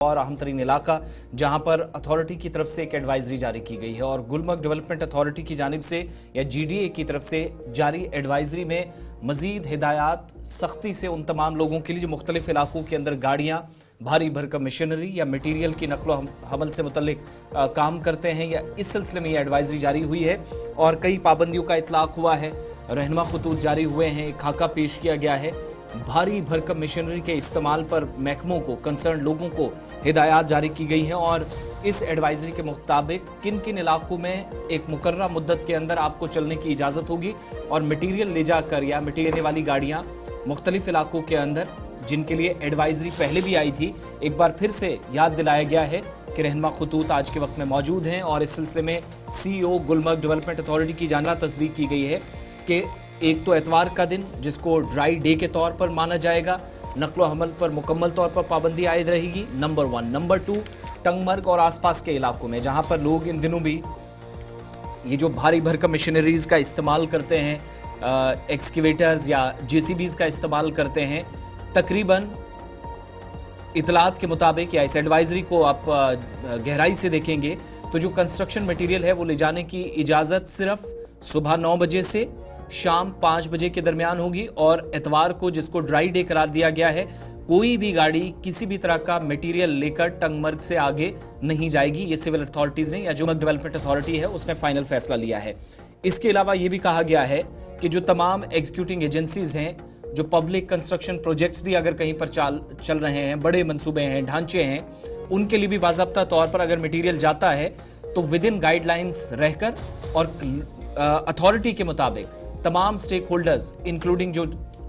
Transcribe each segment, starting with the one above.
और अहम तरीन इलाका जहां पर अथॉरिटी की तरफ से एक एडवाइजरी जारी की गई है और गुलमर्ग डेवलपमेंट अथॉरिटी की जानिब से या जीडीए की तरफ से जारी एडवाइजरी में मजीद हिदायत सख्ती से उन तमाम लोगों के लिए जो मुख्तलिफ इलाकों के अंदर गाड़ियां भारी भरकम मशीनरी या मटीरियल की नकलो हमल से मुतल्लिक काम करते हैं या इस सिलसिले में यह एडवाइजरी जारी हुई है और कई पाबंदियों का इतलाक हुआ है। रहनुमा खतूत जारी हुए हैं, एक खाका पेश किया गया है। भारी भरकम मशीनरी के इस्तेमाल पर महकमों को, कंसर्न लोगों को हिदायत जारी की गई है और इस एडवाइजरी के मुताबिक किन किन इलाकों में एक मुकर्रर मुद्दत के अंदर आपको चलने की इजाज़त होगी और मटीरियल ले जाकर या मटीरियल वाली गाड़ियाँ मुख्तलिफ इलाकों के अंदर जिनके लिए एडवाइजरी पहले भी आई थी, एक बार फिर से याद दिलाया गया है कि रहनुमा खतूत आज के वक्त में मौजूद हैं और इस सिलसिले में CEO गुलमर्ग डेवलपमेंट अथॉरिटी की जानना तस्दीक की गई है कि एक तो एतवार का दिन जिसको ड्राई डे के तौर पर माना जाएगा, नकलो हमल पर मुकम्मल तौर पर पाबंदी आयद रहेगी, नंबर 1। नंबर 2, टंगमर्ग और आसपास के इलाकों में जहां पर लोग इन दिनों भी ये जो भारी भरकम मशीनरीज का इस्तेमाल करते हैं, एक्सकेवेटर्स या JCBs का इस्तेमाल करते हैं, तकरीबन इतलात के मुताबिक या इस एडवाइजरी को आप गहराई से देखेंगे तो जो कंस्ट्रक्शन मटीरियल है वो ले जाने की इजाज़त सिर्फ सुबह 9 बजे से शाम 5 बजे के दरमियान होगी और एतवार को जिसको ड्राई डे करार दिया गया है, कोई भी गाड़ी किसी भी तरह का मटेरियल लेकर टंगमर्ग से आगे नहीं जाएगी। ये सिविल अथॉरिटीज ने या जो डेवलपमेंट अथॉरिटी है उसने फाइनल फैसला लिया है। इसके अलावा ये भी कहा गया है कि जो तमाम एग्जीक्यूटिंग एजेंसीज हैं, जो पब्लिक कंस्ट्रक्शन प्रोजेक्ट्स भी अगर कहीं पर चल रहे हैं, बड़े मंसूबे हैं, ढांचे हैं, उनके लिए भी बाज़ाब्ता तौर पर अगर मटीरियल जाता है तो विद इन गाइडलाइंस रहकर और अथॉरिटी के मुताबिक तमाम स्टेक होल्डर्स इंक्लूडिंग जो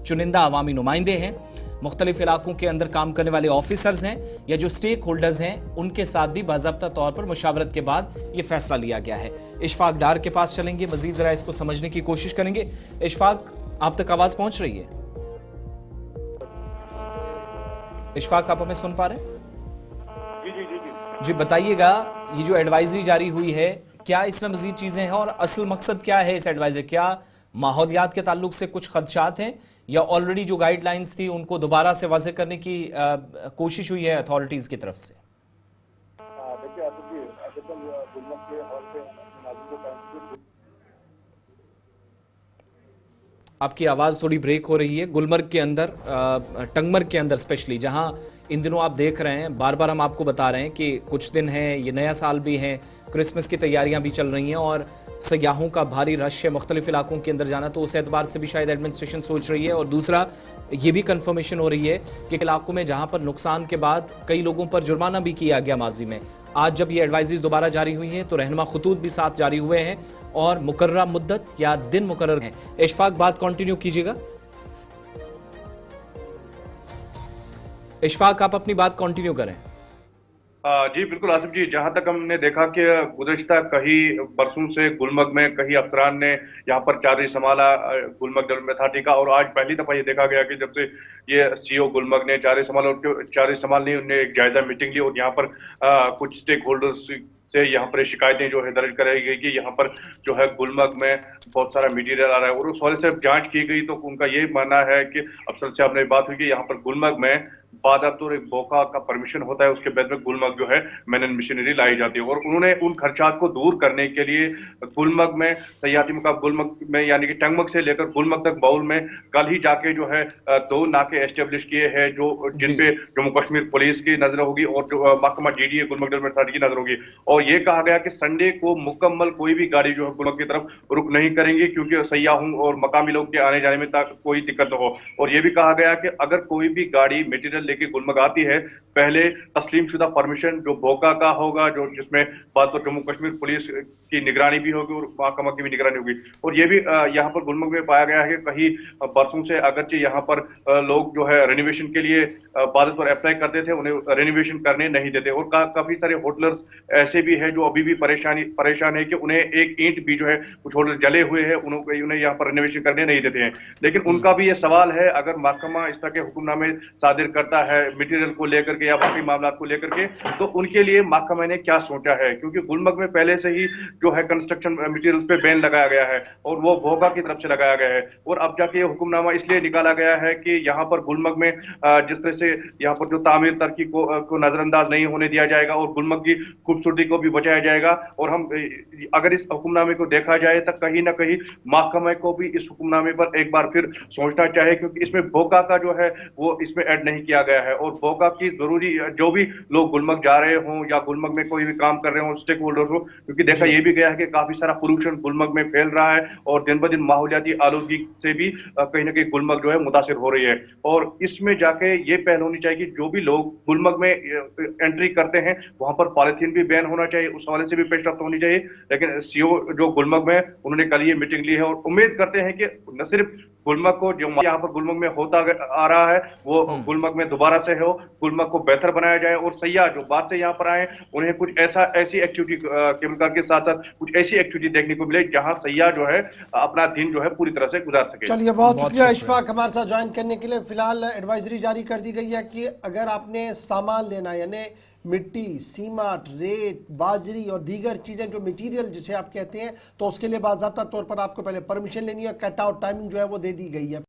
चुनिंदा अवामी नुमाइंदे हैं, मुख्तलिफ इलाकों के अंदर काम करने वाले ऑफिसर्स हैं या जो स्टेक होल्डर्स हैं, उनके साथ भी बाज़ाब्ता तौर पर मुशावरत के बाद ये फैसला लिया गया है। इशफाक डार के पास चलेंगे, मजीद ज़रा इसको समझने की कोशिश करेंगे। इशफाक, आप तक आवाज़ पहुंच रही है? इशफाक, आप हमें सुन पा रहे हैं? जी बताइएगा, ये जो एडवाइजरी जारी हुई है, क्या इसमें मजीद चीज़ें हैं और असल मकसद क्या है इस एडवाइजरी? क्या माहौलियात के ताल्लुक से कुछ खदशात हैं या ऑलरेडी जो गाइडलाइंस थी उनको दोबारा से वाज़ेह करने की कोशिश हुई है अथॉरिटीज़ की तरफ से? आपकी आवाज़ थोड़ी ब्रेक हो रही है। गुलमर्ग के अंदर, टंगमर्ग के अंदर स्पेशली, जहां इन दिनों आप देख रहे हैं, बार बार हम आपको बता रहे हैं कि कुछ दिन हैं, ये नया साल भी है, क्रिसमस की तैयारियां भी चल रही हैं और सयाहों का भारी रश है मुख्तलिफ इलाकों के अंदर जाना, तो उस एतबार से भी शायद एडमिनिस्ट्रेशन सोच रही है। और दूसरा ये भी कन्फर्मेशन हो रही है कि इलाकों में जहाँ पर नुकसान के बाद कई लोगों पर जुर्माना भी किया गया माजी में, आज जब ये एडवाइजरीज दोबारा जारी हुई हैं तो रहनुमा खतूत भी साथ जारी हुए हैं और मुकर्रर मुद्दत या दिन मुकर्रर हैं। इशफाक, बात कंटिन्यू कीजिएगा। इशफाक, आप अपनी बात कंटिन्यू करें। जी बिल्कुल आसिफ जी, जहां तक हमने देखा कि गुज़श्ता कई बरसों से गुलमर्ग में कई अफसरान ने यहाँ पर चार्ज संभाला गुलमर्ग डेवलपमेंट अथॉरिटी का, और आज पहली दफा ये देखा गया कि जब से ये CEO गुलमर्ग ने चार्ज संभालने उन्हें एक जायजा मीटिंग ली और यहाँ पर कुछ स्टेक होल्डर्स से यहाँ पर शिकायतें जो है दर्ज कराई गई कि यहाँ पर जो है गुलमर्ग में बहुत सारा मटीरियल आ रहा है, और उस हवाले से जांच की गई तो उनका ये मानना है कि अफसर साहब ने बात हुई कि यहाँ पर गुलमर्ग में बादातुर एक बोका का परमिशन होता है, उसके बाद में गुलमर्ग जो है मैन एंड मशीनरी लाई जाती है, और उन्होंने उन खर्चात को दूर करने के लिए गुलमर्ग में सयाहती मुकाम गुलमर्ग में यानी कि टंगमर्ग से लेकर गुलमर्ग तक बाउल में कल ही जाके जो है 2 नाके एस्टेब्लिश किए हैं जो जिन पे जम्मू कश्मीर पुलिस की नजर होगी और जो महकमा GDA गुलमर्ग डेवलपमेंट अथॉरिटी की नजर होगी। और ये कहा गया कि संडे को मुकम्मल कोई भी गाड़ी जो है गुलमर्ग की तरफ रुक नहीं करेंगी क्योंकि सयाहों और मकामी लोग के आने जाने में कोई दिक्कत न हो। और ये भी कहा गया कि अगर कोई भी गाड़ी मटीरियल लेके गुलमर्ग आती है, पहले तस्लीम शुदा परमिशन जो बोका का होगा, जो जिसमें बात तो जम्मू कश्मीर पुलिस की निगरानी भी होगी और महकमा की भी निगरानी होगी। और ये भी यहाँ पर गुलमर्ग में पाया गया है कि कहीं बरसों से अगरचे यहाँ पर लोग जो है रेनोवेशन के लिए बादल पर अप्लाई करते थे, उन्हें रेनोवेशन करने नहीं देते, और काफी सारे होटलर्स ऐसे भी है जो अभी भी परेशान है कि उन्हें एक ईंट भी जो है, कुछ होटल जले हुए हैं, उन्हें यहाँ पर रेनोवेशन करने नहीं देते हैं। लेकिन उनका भी ये सवाल है, अगर महकमा इस तरह के हुक्मनामे सादिर करता है मटीरियल को लेकर के या बाकी मामला को लेकर के, तो उनके लिए महकमे ने क्या सोचा है, क्योंकि गुलमर्ग में पहले से ही जो है कंस्ट्रक्शन मटेरियल्स पे बैन लगाया गया है और वो भोगा की तरफ से लगाया गया है। और अब जाके ये हुक्मनामा इसलिए निकाला गया है कि यहाँ पर गुलमर्ग में जिस तरह से यहाँ पर जो तामीर तरक्की को नजरअंदाज नहीं होने दिया जाएगा और गुलमर्ग की खूबसूरती को भी बचाया जाएगा। और हम अगर इस हुक्मनामे को देखा जाए तो कहीं ना कहीं महकमे को भी इस हुक्मनामे पर एक बार फिर सोचना चाहिए, क्योंकि इसमें भोगा का जो है वो इसमें ऐड नहीं किया गया है। और भोगा की जरूरी जो भी लोग गुलमर्ग जा रहे हों या गुलमर्ग में कोई भी काम कर रहे हो, स्टेक होल्डर्स हो, क्योंकि देखा ये भी गया है कि काफी सारा पोल्यूशन गुलमर्ग में फैल रहा है और दिन ब दिन माहौलियाती आलूदगी से भी कहीं ना कहीं गुलमर्ग जो है मुतासिर हो रही है। और इसमें जाके ये पहल होनी चाहिए कि जो भी लोग गुलमर्ग में एंट्री करते हैं वहां पर पॉलिथीन भी बैन होना चाहिए, उस हवाले से भी पेशरफ्त होनी चाहिए। लेकिन सीओ जो गुलमर्ग में उन्होंने कल ये मीटिंग ली है और उम्मीद करते हैं कि न सिर्फ गुलमर्ग को जो यहाँ पर गुलमर्ग में होता आ रहा है वो गुलमर्ग में दोबारा से हो, गुलमर्ग को बेहतर बनाया जाए और सयाह जो बात से यहाँ पर आए उन्हें कुछ ऐसी एक्टिविटी केमिकल के साथ साथ कुछ ऐसी एक्टिविटी देखने को मिले जहाँ सयाह जो है अपना दिन जो है पूरी तरह से गुजार सके। चलिए, बहुत शुक्रिया इशफाक हमारे साथ ज्वाइन करने के लिए। फिलहाल एडवाइजरी जारी कर दी गई है कि अगर आपने सामान लेना यानी मिट्टी, सीमेंट, रेत, बाजरी और दीगर चीज़ें जो मटेरियल जिसे आप कहते हैं, तो उसके लिए बाज़ाब्ता तौर पर आपको पहले परमिशन लेनी है। कट आउट टाइमिंग जो है वो दे दी गई है।